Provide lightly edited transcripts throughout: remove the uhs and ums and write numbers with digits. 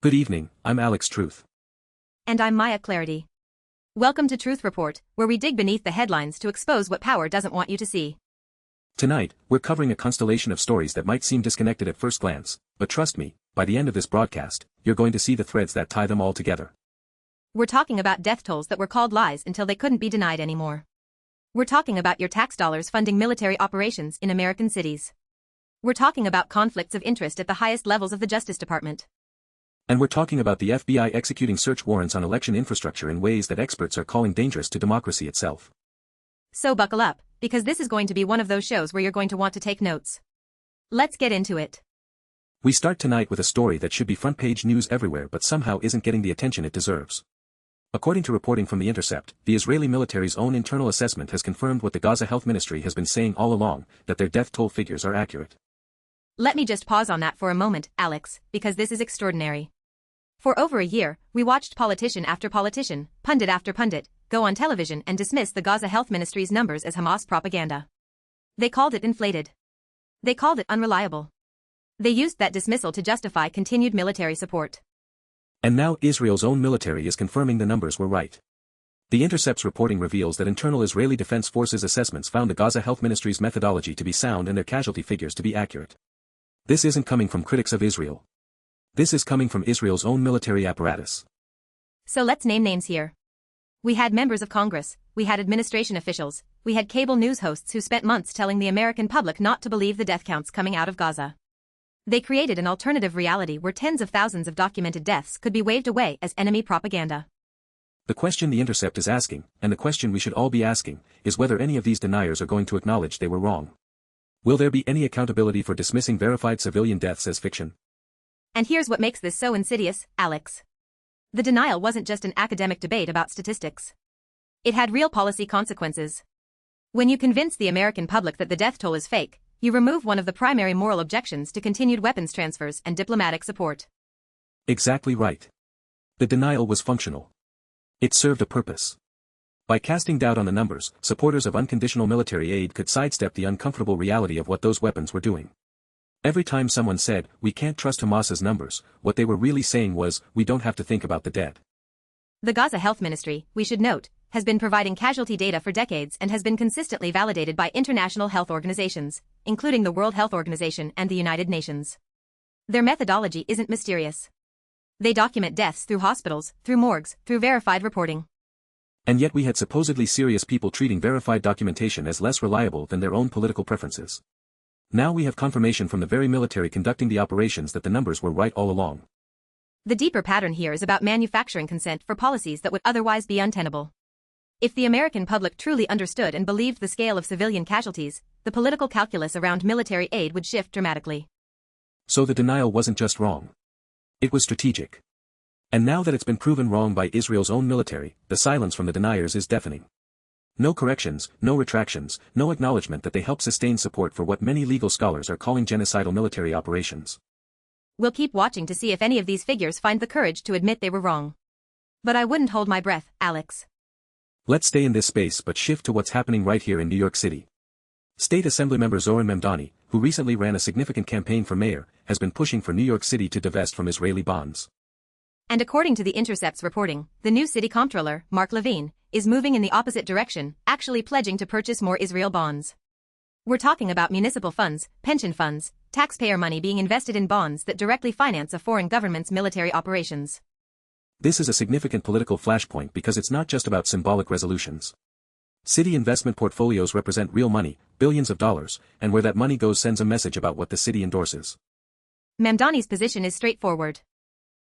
Good evening, I'm Alex Truth. And I'm Maya Clarity. Welcome to Truth Report, where we dig beneath the headlines to expose what power doesn't want you to see. Tonight, we're covering a constellation of stories that might seem disconnected at first glance, but trust me, by the end of this broadcast, you're going to see the threads that tie them all together. We're talking about death tolls that were called lies until they couldn't be denied anymore. We're talking about your tax dollars funding military operations in American cities. We're talking about conflicts of interest at the highest levels of the Justice Department. And we're talking about the FBI executing search warrants on election infrastructure in ways that experts are calling dangerous to democracy itself. So buckle up, because this is going to be one of those shows where you're going to want to take notes. Let's get into it. We start tonight with a story that should be front-page news everywhere but somehow isn't getting the attention it deserves. According to reporting from the Intercept, the Israeli military's own internal assessment has confirmed what the Gaza Health Ministry has been saying all along, that their death toll figures are accurate. Let me just pause on that for a moment, Alex, because this is extraordinary. For over a year, we watched politician after politician, pundit after pundit, go on television and dismiss the Gaza Health Ministry's numbers as Hamas propaganda. They called it inflated. They called it unreliable. They used that dismissal to justify continued military support. And now Israel's own military is confirming the numbers were right. The Intercept's reporting reveals that internal Israeli Defense Forces assessments found the Gaza Health Ministry's methodology to be sound and their casualty figures to be accurate. This isn't coming from critics of Israel. This is coming from Israel's own military apparatus. So let's name names here. We had members of Congress, we had administration officials, we had cable news hosts who spent months telling the American public not to believe the death counts coming out of Gaza. They created an alternative reality where tens of thousands of documented deaths could be waved away as enemy propaganda. The question the Intercept is asking, and the question we should all be asking, is whether any of these deniers are going to acknowledge they were wrong. Will there be any accountability for dismissing verified civilian deaths as fiction? And here's what makes this so insidious, Alex. The denial wasn't just an academic debate about statistics. It had real policy consequences. When you convince the American public that the death toll is fake, you remove one of the primary moral objections to continued weapons transfers and diplomatic support. Exactly right. The denial was functional. It served a purpose. By casting doubt on the numbers, supporters of unconditional military aid could sidestep the uncomfortable reality of what those weapons were doing. Every time someone said, "We can't trust Hamas's numbers," what they were really saying was, "We don't have to think about the dead." The Gaza Health Ministry, we should note, has been providing casualty data for decades and has been consistently validated by international health organizations, including the World Health Organization and the United Nations. Their methodology isn't mysterious. They document deaths through hospitals, through morgues, through verified reporting. And yet we had supposedly serious people treating verified documentation as less reliable than their own political preferences. Now we have confirmation from the very military conducting the operations that the numbers were right all along. The deeper pattern here is about manufacturing consent for policies that would otherwise be untenable. If the American public truly understood and believed the scale of civilian casualties, the political calculus around military aid would shift dramatically. So the denial wasn't just wrong. It was strategic. And now that it's been proven wrong by Israel's own military, the silence from the deniers is deafening. No corrections, no retractions, no acknowledgement that they help sustain support for what many legal scholars are calling genocidal military operations. We'll keep watching to see if any of these figures find the courage to admit they were wrong. But I wouldn't hold my breath, Alex. Let's stay in this space but shift to what's happening right here in New York City. State Assemblymember Zohran Mamdani, who recently ran a significant campaign for mayor, has been pushing for New York City to divest from Israeli bonds. And according to the Intercept's reporting, the new city comptroller, Mark Levine, is moving in the opposite direction, actually pledging to purchase more Israel bonds. We're talking about municipal funds, pension funds, taxpayer money being invested in bonds that directly finance a foreign government's military operations. This is a significant political flashpoint because it's not just about symbolic resolutions. City investment portfolios represent real money, billions of dollars, and where that money goes sends a message about what the city endorses. Mamdani's position is straightforward.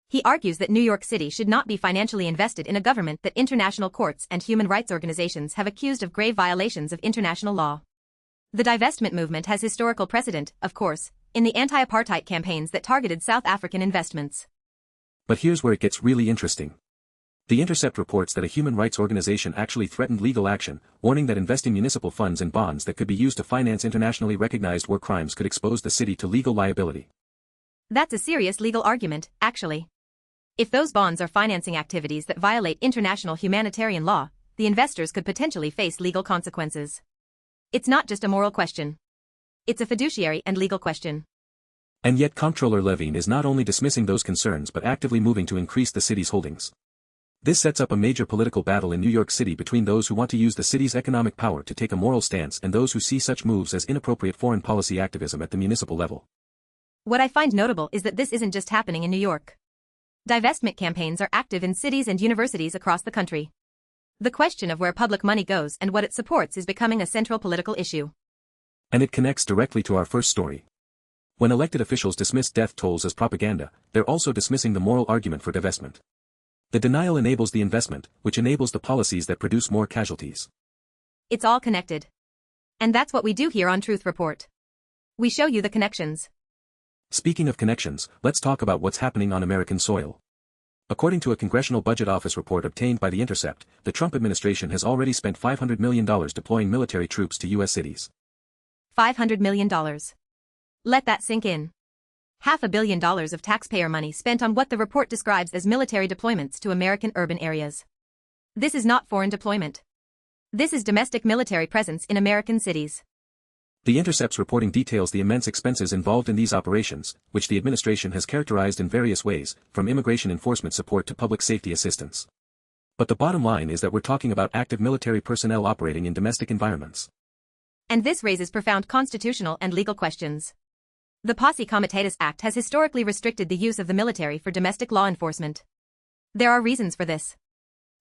He argues that New York City should not be financially invested in a government that international courts and human rights organizations have accused of grave violations of international law. The divestment movement has historical precedent, of course, in the anti-apartheid campaigns that targeted South African investments. But here's where it gets really interesting. The Intercept reports that a human rights organization actually threatened legal action, warning that investing municipal funds in bonds that could be used to finance internationally recognized war crimes could expose the city to legal liability. That's a serious legal argument, actually. If those bonds are financing activities that violate international humanitarian law, the investors could potentially face legal consequences. It's not just a moral question. It's a fiduciary and legal question. And yet Comptroller Levine is not only dismissing those concerns but actively moving to increase the city's holdings. This sets up a major political battle in New York City between those who want to use the city's economic power to take a moral stance and those who see such moves as inappropriate foreign policy activism at the municipal level. What I find notable is that this isn't just happening in New York. Divestment campaigns are active in cities and universities across the country. The question of where public money goes and what it supports is becoming a central political issue. And it connects directly to our first story. When elected officials dismiss death tolls as propaganda, they're also dismissing the moral argument for divestment. The denial enables the investment, which enables the policies that produce more casualties. It's all connected. And that's what we do here on Truth Report. We show you the connections. Speaking of connections, let's talk about what's happening on American soil. According to a Congressional Budget Office report obtained by the Intercept, the Trump administration has already spent $500 million deploying military troops to U.S. cities. $500 million. Let that sink in. $500 million of taxpayer money spent on what the report describes as military deployments to American urban areas. This is not foreign deployment. This is domestic military presence in American cities. The Intercept's reporting details the immense expenses involved in these operations, which the administration has characterized in various ways, from immigration enforcement support to public safety assistance. But the bottom line is that we're talking about active military personnel operating in domestic environments. And this raises profound constitutional and legal questions. The Posse Comitatus Act has historically restricted the use of the military for domestic law enforcement. There are reasons for this.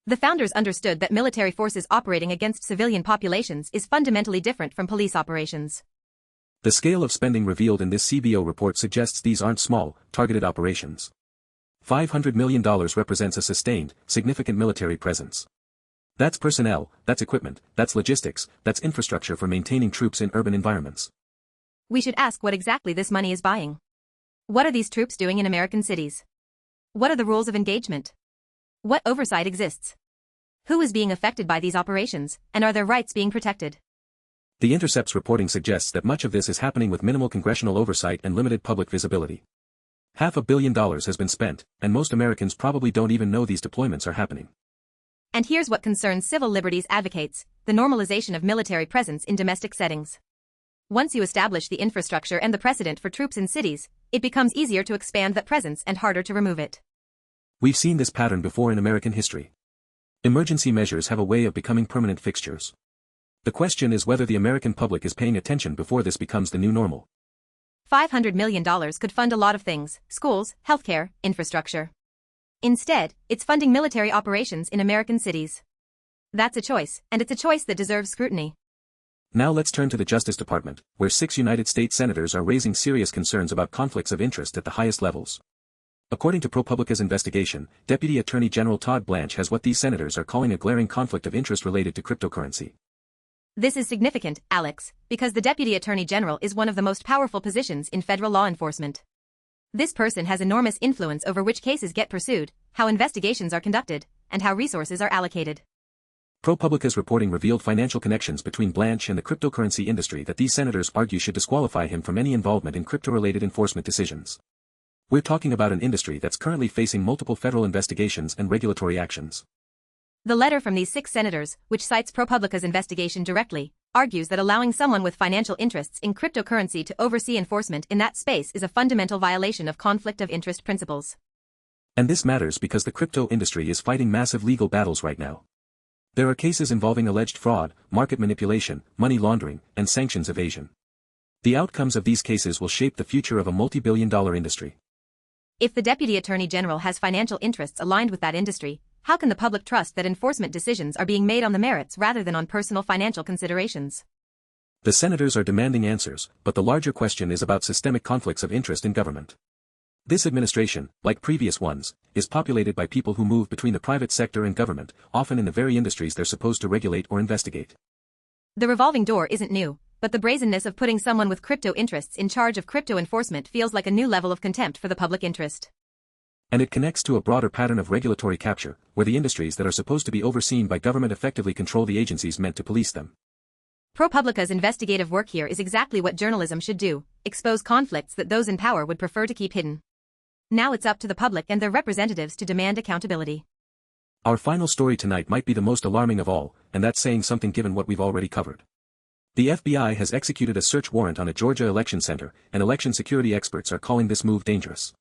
The founders understood that military forces operating against civilian populations is fundamentally different from police operations. The scale of spending revealed in this CBO report suggests these aren't small, targeted operations. $500 million represents a sustained, significant military presence. That's personnel, that's equipment, that's logistics, that's infrastructure for maintaining troops in urban environments. We should ask what exactly this money is buying. What are these troops doing in American cities? What are the rules of engagement? What oversight exists? Who is being affected by these operations, and are their rights being protected? The Intercept's reporting suggests that much of this is happening with minimal congressional oversight and limited public visibility. $500 million has been spent, and most Americans probably don't even know these deployments are happening. And here's what concerns civil liberties advocates: the normalization of military presence in domestic settings. Once you establish the infrastructure and the precedent for troops in cities, it becomes easier to expand that presence and harder to remove it. We've seen this pattern before in American history. Emergency measures have a way of becoming permanent fixtures. The question is whether the American public is paying attention before this becomes the new normal. $500 million could fund a lot of things: schools, healthcare, infrastructure. Instead, it's funding military operations in American cities. That's a choice, and it's a choice that deserves scrutiny. Now let's turn to the Justice Department, where 6 United States senators are raising serious concerns about conflicts of interest at the highest levels. According to ProPublica's investigation, Deputy Attorney General Todd Blanche has what these senators are calling a glaring conflict of interest related to cryptocurrency. This is significant, Alex, because the Deputy Attorney General is one of the most powerful positions in federal law enforcement. This person has enormous influence over which cases get pursued, how investigations are conducted, and how resources are allocated. ProPublica's reporting revealed financial connections between Blanche and the cryptocurrency industry that these senators argue should disqualify him from any involvement in crypto-related enforcement decisions. We're talking about an industry that's currently facing multiple federal investigations and regulatory actions. The letter from these 6 senators, which cites ProPublica's investigation directly, argues that allowing someone with financial interests in cryptocurrency to oversee enforcement in that space is a fundamental violation of conflict of interest principles. And this matters because the crypto industry is fighting massive legal battles right now. There are cases involving alleged fraud, market manipulation, money laundering, and sanctions evasion. The outcomes of these cases will shape the future of a multi-billion-dollar industry. If the Deputy Attorney General has financial interests aligned with that industry, how can the public trust that enforcement decisions are being made on the merits rather than on personal financial considerations? The senators are demanding answers, but the larger question is about systemic conflicts of interest in government. This administration, like previous ones, is populated by people who move between the private sector and government, often in the very industries they're supposed to regulate or investigate. The revolving door isn't new, but the brazenness of putting someone with crypto interests in charge of crypto enforcement feels like a new level of contempt for the public interest. And it connects to a broader pattern of regulatory capture, where the industries that are supposed to be overseen by government effectively control the agencies meant to police them. ProPublica's investigative work here is exactly what journalism should do: expose conflicts that those in power would prefer to keep hidden. Now it's up to the public and their representatives to demand accountability. Our final story tonight might be the most alarming of all, and that's saying something given what we've already covered. The FBI has executed a search warrant on a Georgia election center, and election security experts are calling this move dangerous.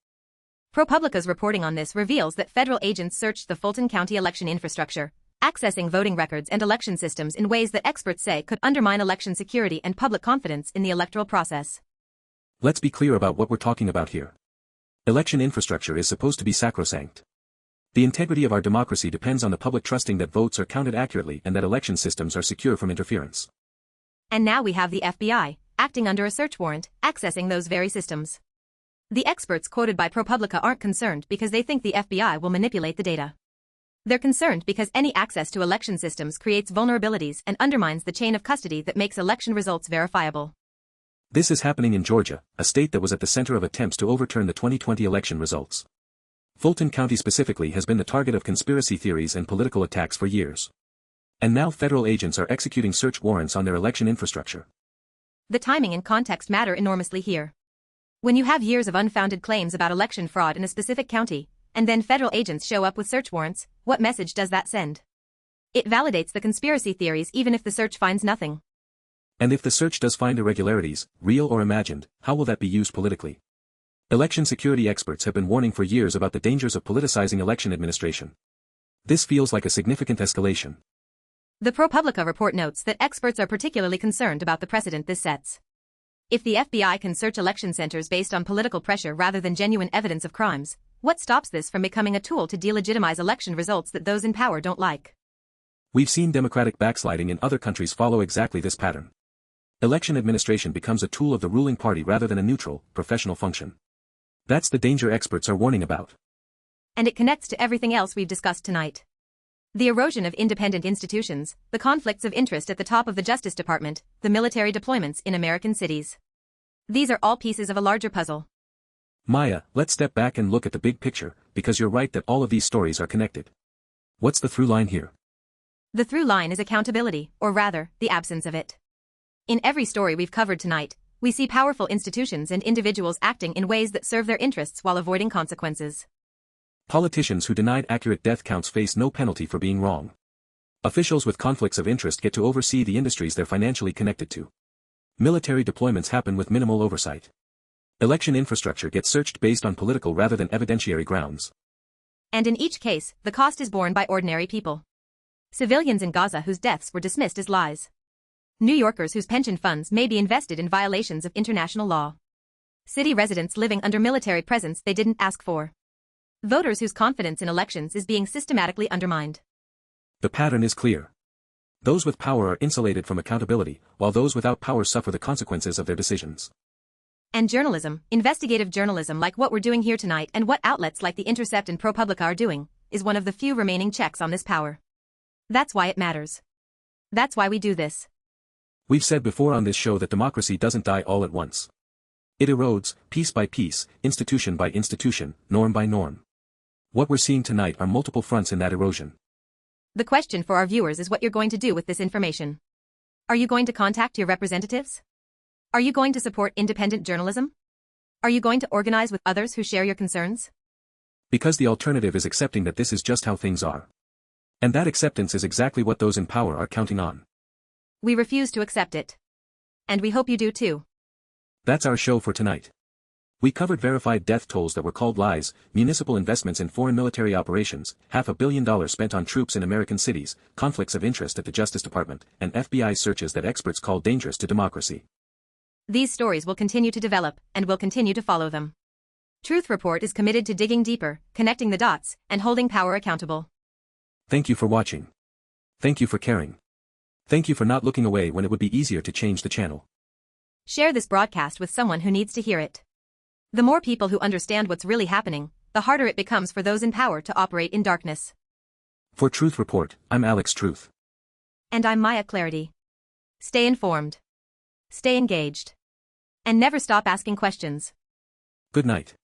ProPublica's reporting on this reveals that federal agents searched the Fulton County election infrastructure, accessing voting records and election systems in ways that experts say could undermine election security and public confidence in the electoral process. Let's be clear about what we're talking about here. Election infrastructure is supposed to be sacrosanct. The integrity of our democracy depends on the public trusting that votes are counted accurately and that election systems are secure from interference. And now we have the FBI, acting under a search warrant, accessing those very systems. The experts quoted by ProPublica aren't concerned because they think the FBI will manipulate the data. They're concerned because any access to election systems creates vulnerabilities and undermines the chain of custody that makes election results verifiable. This is happening in Georgia, a state that was at the center of attempts to overturn the 2020 election results. Fulton County specifically has been the target of conspiracy theories and political attacks for years. And now federal agents are executing search warrants on their election infrastructure. The timing and context matter enormously here. When you have years of unfounded claims about election fraud in a specific county, and then federal agents show up with search warrants, what message does that send? It validates the conspiracy theories even if the search finds nothing. And if the search does find irregularities, real or imagined, how will that be used politically? Election security experts have been warning for years about the dangers of politicizing election administration. This feels like a significant escalation. The ProPublica report notes that experts are particularly concerned about the precedent this sets. If the FBI can search election centers based on political pressure rather than genuine evidence of crimes, what stops this from becoming a tool to delegitimize election results that those in power don't like? We've seen democratic backsliding in other countries follow exactly this pattern. Election administration becomes a tool of the ruling party rather than a neutral, professional function. That's the danger experts are warning about. And it connects to everything else we've discussed tonight. The erosion of independent institutions, the conflicts of interest at the top of the Justice Department, the military deployments in American cities. These are all pieces of a larger puzzle. Maya, let's step back and look at the big picture, because you're right that all of these stories are connected. What's the through line here? The through line is accountability, or rather, the absence of it. In every story we've covered tonight, we see powerful institutions and individuals acting in ways that serve their interests while avoiding consequences. Politicians who denied accurate death counts face no penalty for being wrong. Officials with conflicts of interest get to oversee the industries they're financially connected to. Military deployments happen with minimal oversight. Election infrastructure gets searched based on political rather than evidentiary grounds. And in each case, the cost is borne by ordinary people. Civilians in Gaza whose deaths were dismissed as lies. New Yorkers whose pension funds may be invested in violations of international law. City residents living under military presence they didn't ask for. Voters whose confidence in elections is being systematically undermined. The pattern is clear. Those with power are insulated from accountability, while those without power suffer the consequences of their decisions. And journalism, investigative journalism like what we're doing here tonight and what outlets like the Intercept and ProPublica are doing, is one of the few remaining checks on this power. That's why it matters. That's why we do this. We've said before on this show that democracy doesn't die all at once. It erodes, piece by piece, institution by institution, norm by norm. What we're seeing tonight are multiple fronts in that erosion. The question for our viewers is what you're going to do with this information. Are you going to contact your representatives? Are you going to support independent journalism? Are you going to organize with others who share your concerns? Because the alternative is accepting that this is just how things are. And that acceptance is exactly what those in power are counting on. We refuse to accept it. And we hope you do too. That's our show for tonight. We covered verified death tolls that were called lies, municipal investments in foreign military operations, $500 million spent on troops in American cities, conflicts of interest at the Justice Department, and FBI searches that experts call dangerous to democracy. These stories will continue to develop, and we'll continue to follow them. Truth Report is committed to digging deeper, connecting the dots, and holding power accountable. Thank you for watching. Thank you for caring. Thank you for not looking away when it would be easier to change the channel. Share this broadcast with someone who needs to hear it. The more people who understand what's really happening, the harder it becomes for those in power to operate in darkness. For Truth Report, I'm Alex Truth. And I'm Maya Clarity. Stay informed. Stay engaged. And never stop asking questions. Good night.